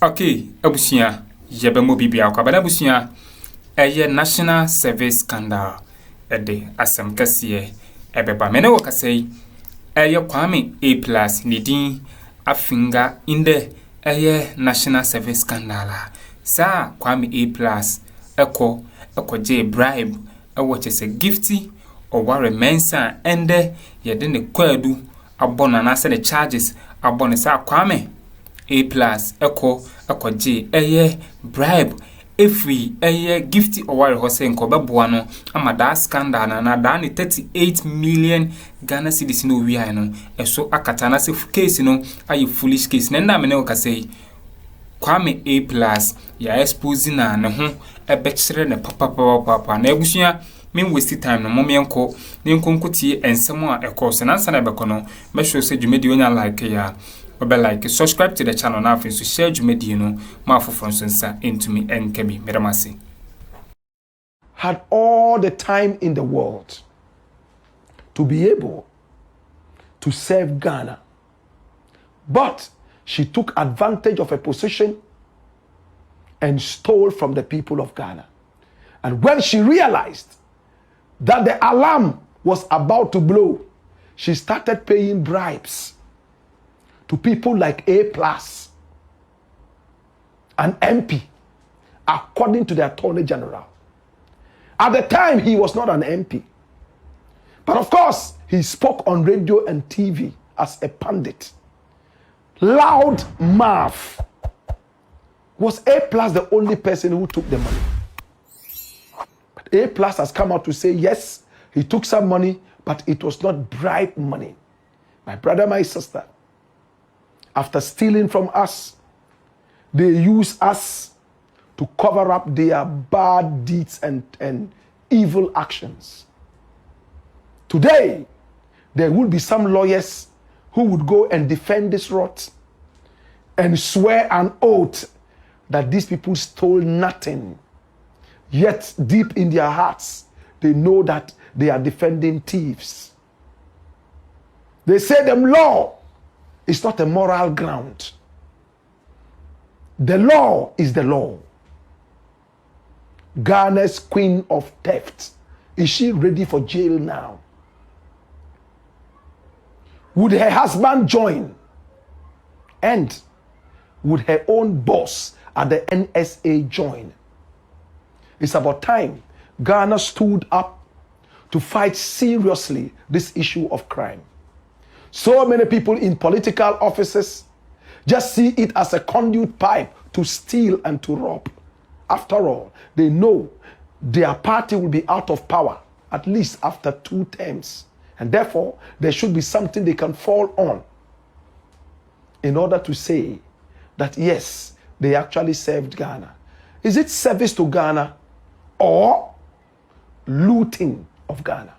Okay, abusia yebe mo bibia kwa bana abusia eye national service scandal ede asem kase ebeba mene wo kasei eye Kwame A+ nidin afinga inde eye national service scandal sa Kwame A+ ekoje bribe ewo chese gifty oware mensa ende yede ne kwadu abona na se the charges abona sa Kwame A+ ekoje eye bribe every eye gifty oware hose nkobeboa no amada scandal na da ne 38 million Ghana cedis no wi no eso akata na se case no aye foolish case na nda me ne okasei Kwame A+ ya expose na ne ho ebekire ne papa na ebusia min waste time no momienko ne nkonkotie ensemo a ekose na nsa na bekono me show se dwumedi onya like ya obe like subscribe to the channel now so share dwumedi no ma foforo nsa into me enkebi medamase had all the time in the world to be able to serve Ghana, but she took advantage of her position and stole from the people of Ghana. And when she realized that the alarm was about to blow, she started paying bribes to people like A+, an MP, according to the Attorney General. At the time, he was not an MP. But of course, he spoke on radio and TV as a pundit. Loud mouth. Was A+ the only person who took the money? But A+ has come out to say, yes, he took some money, but it was not bribe money. My brother, my sister, after stealing from us, they use us to cover up their bad deeds and evil actions. Today, there will be some lawyers who would go and defend this rot and swear an oath that these people stole nothing. Yet, deep in their hearts, they know that they are defending thieves. They say the law is not a moral ground. The law is the law. Ghana's queen of theft. Is she ready for jail now? Would her husband join? And would her own boss at the NSS join? It's about time Ghana stood up to fight seriously this issue of crime. So many people in political offices just see it as a conduit pipe to steal and to rob. After all, they know their party will be out of power at least after 2 terms. And therefore, there should be something they can fall on in order to say that, yes, they actually served Ghana. Is it service to Ghana or looting of Ghana?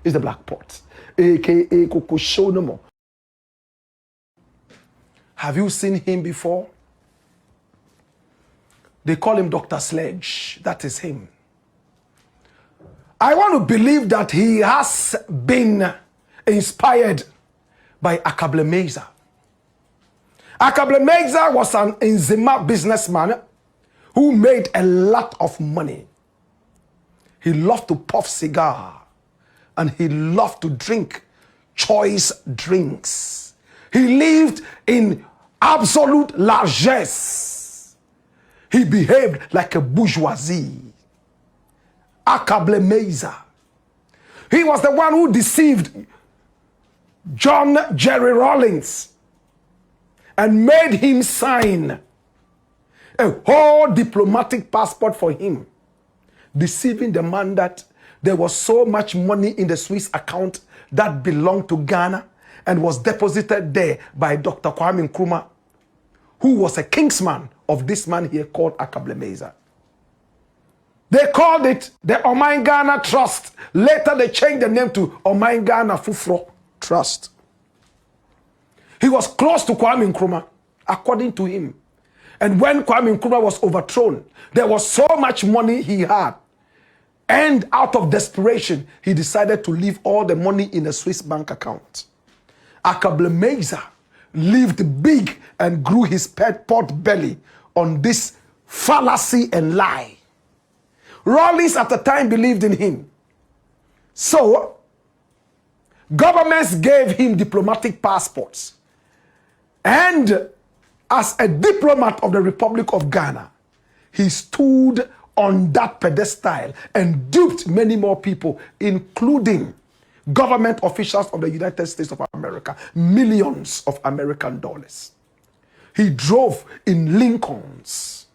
It's the Black Pot, a.k.a. Koko Show no more. Have you seen him before? They call him Dr. Sledge. That is him. I want to believe that he has been inspired by Akablamea. Akablamea was an Nzima businessman who made a lot of money. He loved to puff cigar and he loved to drink choice drinks. He lived in absolute largesse. He behaved like a bourgeoisie. Akablamea. He was the one who deceived John Jerry Rawlings and made him sign a whole diplomatic passport for him, deceiving the man that there was so much money in the Swiss account that belonged to Ghana and was deposited there by Dr. Kwame Nkrumah, who was a kingsman of this man here called Akablamea. They called it the Oman Ghana Trust. Later they changed the name to Oman Ghana Fufro Trust. He was close to Kwame Nkrumah, according to him. And when Kwame Nkrumah was overthrown, there was so much money he had. And out of desperation, he decided to leave all the money in a Swiss bank account. Akablamea lived big and grew his pot belly on this fallacy and lie. Rawlings at the time believed in him. So, governments gave him diplomatic passports. And as a diplomat of the Republic of Ghana, he stood on that pedestal and duped many more people, including government officials of the United States of America, millions of American dollars. He drove in Lincolns.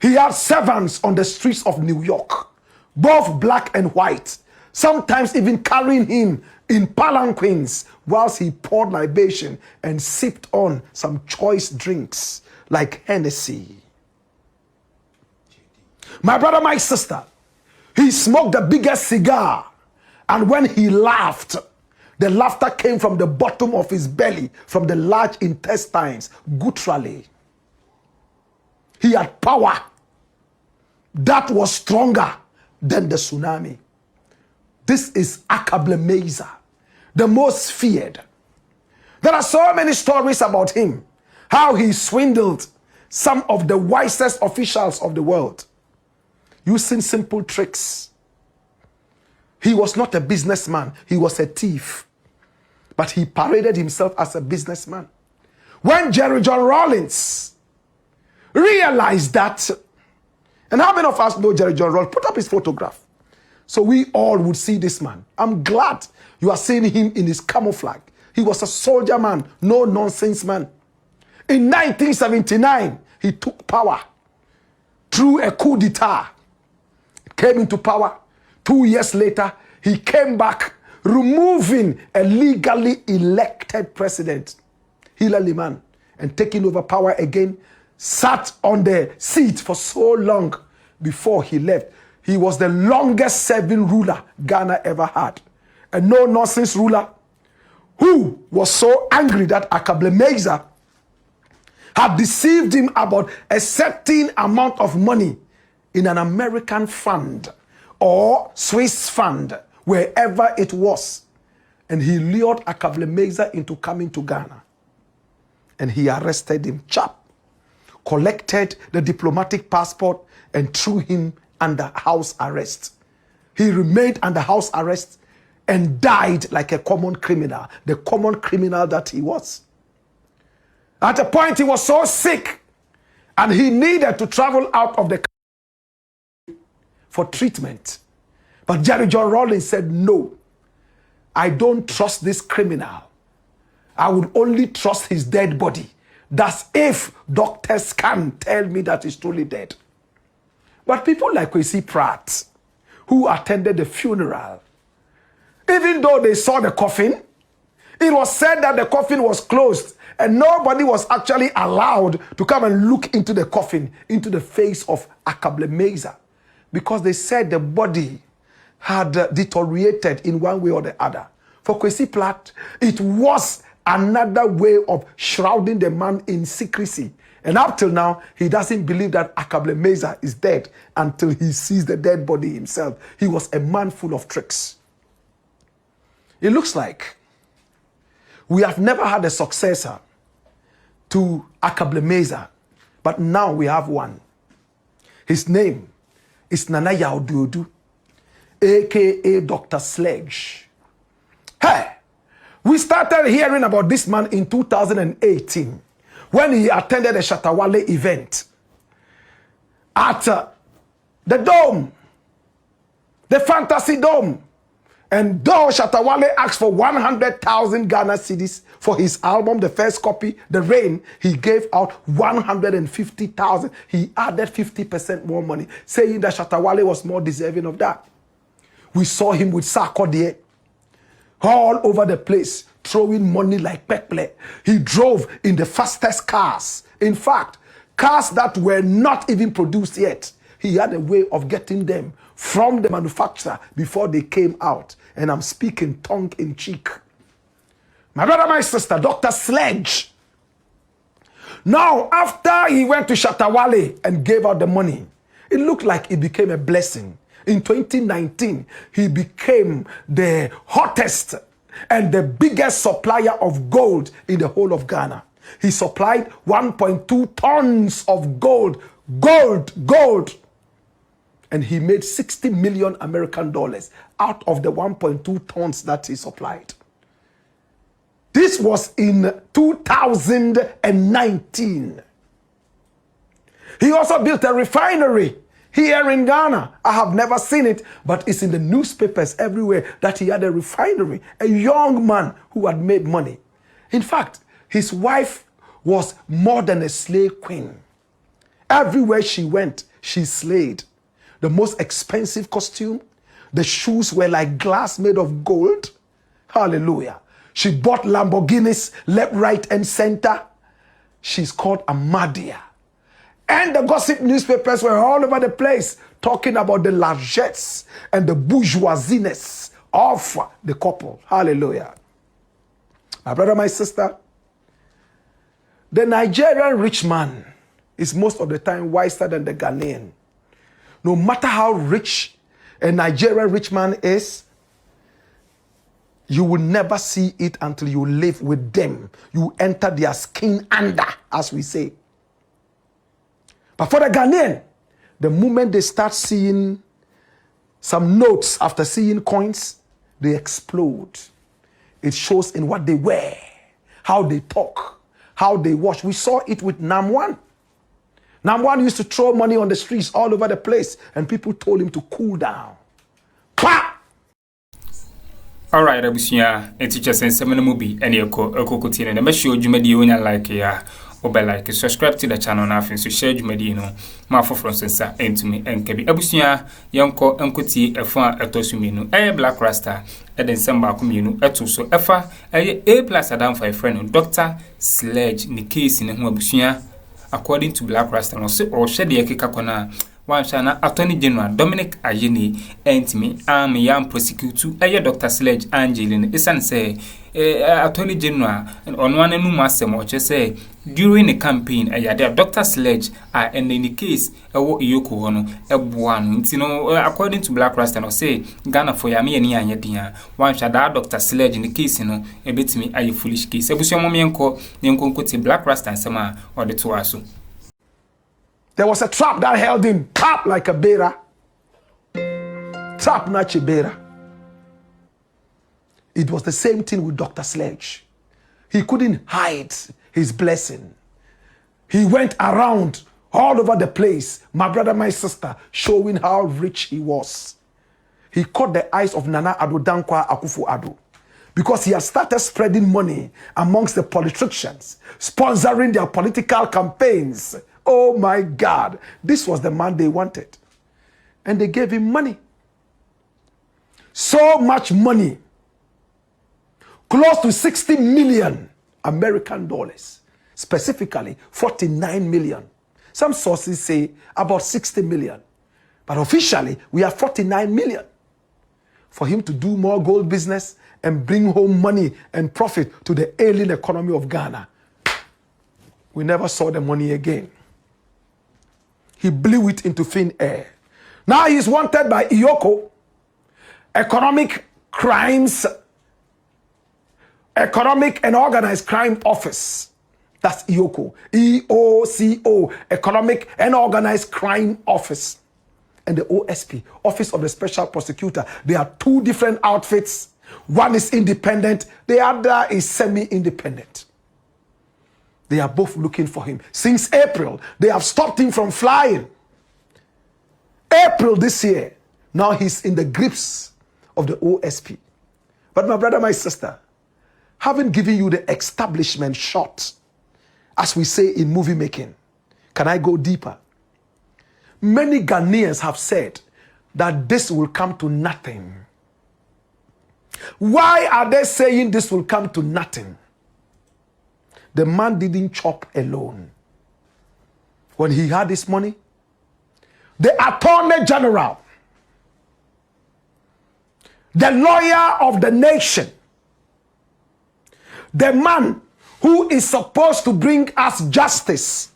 He had servants on the streets of New York, both black and white, sometimes even carrying him in palanquins whilst he poured libation and sipped on some choice drinks like Hennessy. My brother, my sister, he smoked the biggest cigar, and when he laughed, the laughter came from the bottom of his belly, from the large intestines, gutturally. He had power that was stronger than the tsunami. This is Akablamea, the most feared. There are so many stories about him, how he swindled some of the wisest officials of the world using simple tricks. He was not a businessman, he was a thief. But he paraded himself as a businessman. When Jerry John Rawlings realized that, and how many of us know Jerry John Rawlings? Put up his photograph so we all would see this man. I'm glad you are seeing him in his camouflage. He was a soldier man, no nonsense man. In 1979, he took power through a coup d'etat. Came into power. 2 years later, he came back, removing a legally elected president, Hillary Liman, and taking over power again, sat on the seat for so long before he left. He was the longest serving ruler Ghana ever had. A no-nonsense ruler who was so angry that Akablamea had deceived him about a certain amount of money in an American fund or Swiss fund, wherever it was. And he lured Akablamea into coming to Ghana. And he arrested him, collected the diplomatic passport and threw him under house arrest. He remained under house arrest and died like a common criminal, the common criminal that he was. At a point, he was so sick and he needed to travel out of the country for treatment. But Jerry John Rawlings said, no, I don't trust this criminal. I would only trust his dead body. That's if doctors can tell me that he's truly dead. But people like Kwesi Pratt, who attended the funeral, even though they saw the coffin, it was said that the coffin was closed and nobody was actually allowed to come and look into the coffin, into the face of Akablamea, because they said the body had deteriorated in one way or the other. For Kwesi Pratt, it was another way of shrouding the man in secrecy. And up till now, he doesn't believe that Akablamea is dead until he sees the dead body himself. He was a man full of tricks. It looks like we have never had a successor to Akablamea, but now we have one. His name is Nana Yaoduodu, aka Dr. Sledge. Hey, we started hearing about this man in 2018 when he attended a Shatawale event at the Dome, the Fantasy Dome. And though Shatawale asked for 100,000 Ghana cedis for his album, the first copy, The Rain, he gave out 150,000. He added 50% more money, saying that Shatawale was more deserving of that. We saw him with H0T all over the place, throwing money like peple. He drove in the fastest cars. In fact, cars that were not even produced yet. He had a way of getting them from the manufacturer before they came out. And I'm speaking tongue in cheek. My brother, my sister, Dr. Sledge. Now, after he went to Shatawale and gave out the money, it looked like it became a blessing. In 2019, he became the hottest and the biggest supplier of gold in the whole of Ghana. He supplied 1.2 tons of gold. Gold. And he made 60 million American dollars out of the 1.2 tons that he supplied. This was in 2019. He also built a refinery here in Ghana. I have never seen it, but it's in the newspapers everywhere that he had a refinery. A young man who had made money. In fact, his wife was more than a slave queen. Everywhere she went, she slayed. The most expensive costume. The shoes were like glass made of gold. Hallelujah. She bought Lamborghinis left, right, and center. She's called Amadia. And the gossip newspapers were all over the place talking about the largesse and the bourgeoisiness of the couple. Hallelujah. My brother, my sister, the Nigerian rich man is most of the time wiser than the Ghanaian. No matter how rich a Nigerian rich man is, you will never see it until you live with them. You enter their skin under, as we say. But for the Ghanaian, the moment they start seeing some notes after seeing coins, they explode. It shows in what they wear, how they talk, how they wash. We saw it with Namwan. Namwan used to throw money on the streets all over the place, and people told him to cool down. Pah! Alright, abusia, teacher sense movie and eko kutina. Never show you media like ya. Obe like subscribe to the channel now so share you media ma for sensa into me and kebi abusia yanko enkuti efa etosuminu black rasta eden samba kuminu eto so efa A+ adam for a friend Dr. Sledge ni case ne ho abusia according to Black Rasta no se o hye de ekeka kona wan shana Attorney General Dominic Ayeni entimi am yam prosecute Dr. Sledge Angeline isan say Attorney General on one enu masem o che say during the campaign Dr. Sledge and in the case ewo iyoko ho no eboa no ntino according to Black Rasta no say Ghana for yame ani anye dia wan shada Dr. Sledge in the case no ebetimi aye foolish case ebuso momienko nkonkoti Black Rasta nsema or the toaso. There was a trap that held him, trap like a bearer. Trap not a bearer. It was the same thing with Dr. Sledge. He couldn't hide his blessing. He went around all over the place, my brother, my sister, showing how rich he was. He caught the eyes of Nana Addo Dankwa Akuffo Addo because he had started spreading money amongst the politicians, sponsoring their political campaigns. Oh my God, this was the man they wanted. And they gave him money. So much money. Close to 60 million American dollars. Specifically, 49 million. Some sources say about 60 million. But officially, we have 49 million. For him to do more gold business and bring home money and profit to the ailing economy of Ghana. We never saw the money again. He blew it into thin air. Now he's wanted by IOCO, Economic and Organized Crime Office. That's IOCO. EOCO, Economic and Organized Crime Office. And the OSP, Office of the Special Prosecutor. They are two different outfits. One is independent, the other is semi-independent. They are both looking for him. Since April, they have stopped him from flying. April this year, now he's in the grips of the OSP. But my brother, my sister, having given you the establishment shot, as we say in movie making, can I go deeper? Many Ghanaians have said that this will come to nothing. Why are they saying this will come to nothing? The man didn't chop alone. When he had this money, the Attorney General, the lawyer of the nation, the man who is supposed to bring us justice,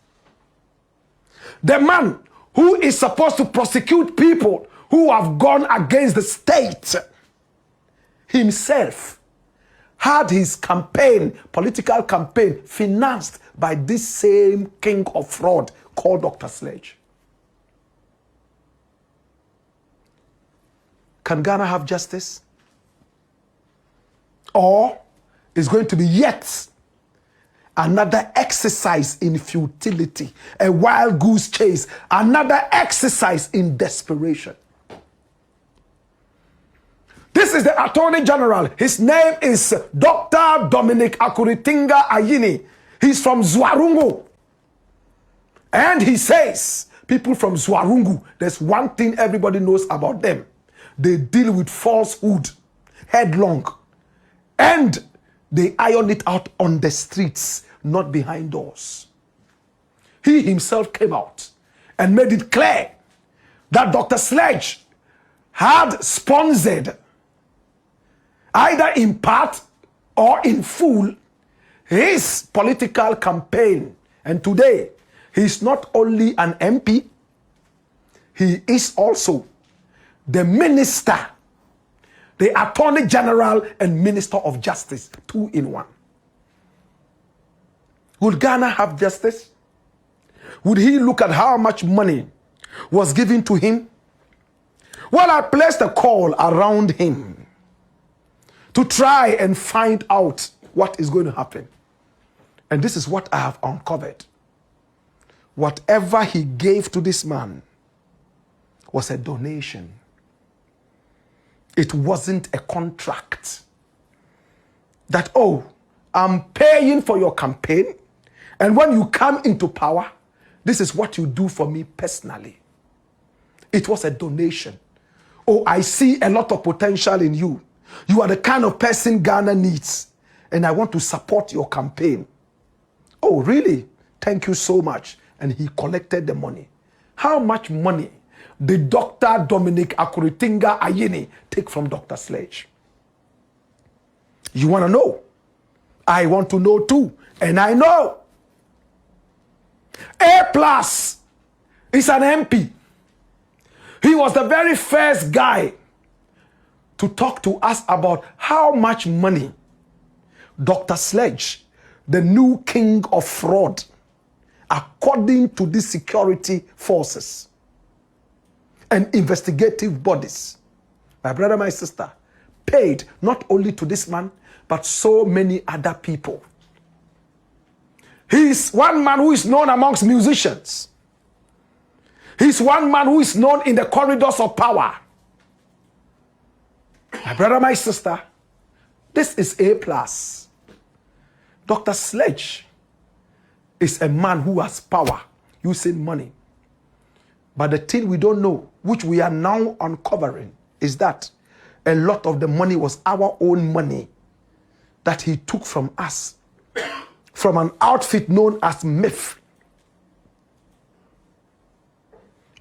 the man who is supposed to prosecute people who have gone against the state, himself had his campaign, political campaign, financed by this same king of fraud called Dr. Sledge. Can Ghana have justice? Or is going to be yet another exercise in futility, a wild goose chase, another exercise in desperation? This is the Attorney General. His name is Dr. Dominic Akuritinga Ayini. He's from Zwarungu. And he says, people from Zwarungu, there's one thing everybody knows about them. They deal with falsehood, headlong. And they iron it out on the streets, not behind doors. He himself came out and made it clear that Dr. Sledge had sponsored, either in part or in full, his political campaign. And today, he's not only an MP, he is also the minister, the Attorney General and Minister of Justice, 2 in 1. Would Ghana have justice? Would he look at how much money was given to him? Well, I placed a call around him to try and find out what is going to happen. And this is what I have uncovered. Whatever he gave to this man was a donation. It wasn't a contract. That, oh, I'm paying for your campaign, and when you come into power, this is what you do for me personally. It was a donation. Oh, I see a lot of potential in you. You are the kind of person Ghana needs, and I want to support your campaign. Oh, really? Thank you so much. And he collected the money. How much money did Dr. Dominic Akuritinga Ayini take from Dr. Sledge? You want to know? I want to know too. And I know. A+ is an MP. He was the very first guy to talk to us about how much money Dr. Sledge, the new king of fraud, according to the security forces and investigative bodies, my brother, my sister, paid not only to this man, but so many other people. He's one man who is known amongst musicians. He's one man who is known in the corridors of power. My brother, my sister, this is A+. Dr. Sledge is a man who has power using money. But the thing we don't know, which we are now uncovering, is that a lot of the money was our own money that he took from us, from an outfit known as MIF.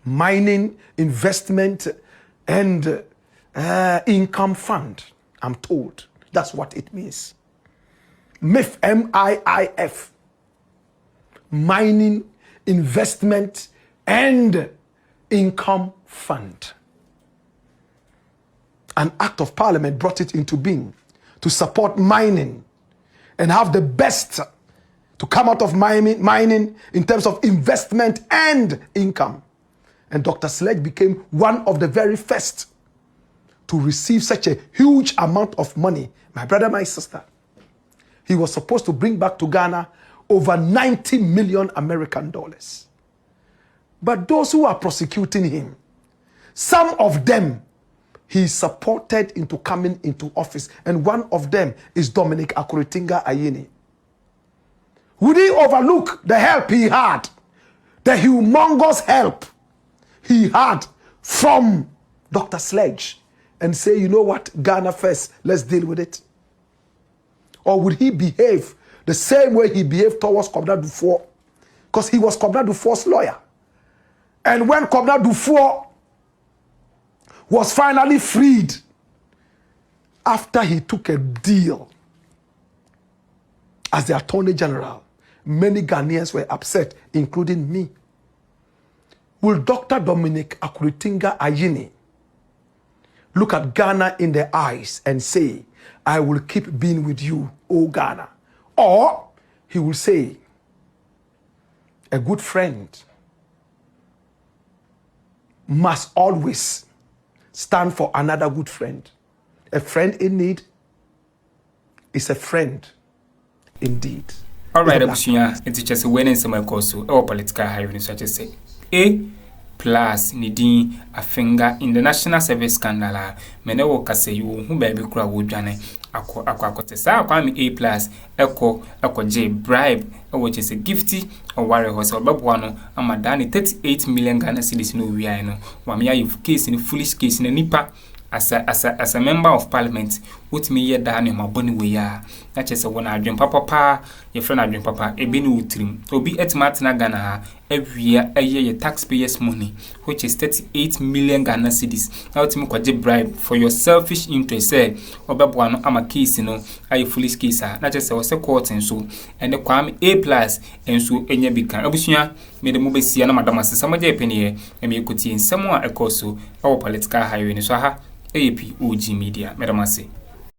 Mining, Investment, and Income Fund, I'm told. That's what it means. MIF, M-I-I-F. Mining, Investment, and Income Fund. An act of parliament brought it into being to support mining and have the best to come out of mining in terms of investment and income. And Dr. Sledge became one of the very first to receive such a huge amount of money. My brother, my sister, he was supposed to bring back to Ghana over 90 million American dollars. But those who are prosecuting him, some of them he supported into coming into office. And one of them is Dominic Akuritinga Ayini. Would he overlook the help he had, the humongous help he had from Dr. Sledge, and say, you know what, Ghana first, let's deal with it? Or would he behave the same way he behaved towards Kwame Dufour? Because he was Kwame Dufour's lawyer. And when Kwame Dufour was finally freed, after he took a deal as the Attorney General, many Ghanaians were upset, including me. Will Dr. Dominic Akuritinga Ayini look at Ghana in the eyes and say, I will keep being with you, O Ghana. Or he will say, a good friend must always stand for another good friend. A friend in need is a friend indeed. All right, Abusunya, it's just a winning some course or political hiring, such as say A plus Nidin a finger in the national service scandal. Menewo kase you who baby crowd would jane. Aqua sa Kwame A plus Echo J bribe, which is a gifty or warrior horse or babuano, and Madani 38 million Ghana cedis no we are no. Wamia you case in a foolish case in a nipa. As a member of parliament, what me ye down in my bonny way ya. That is a one I dream papa, your friend I dream papa, a binu trim. Obi et Martina Ghana every year a year your taxpayers' money, which is 38 million Ghana cedis. Now to me quite bribe for your selfish interest, say, or babuano am a case, are you foolish case, not just a court and so, and the Kwame A plus and so any becan. Abusunya made the movie see Madame Samaj penny, and me could see in someone a course our political hiring so POG Media. Madam Asi.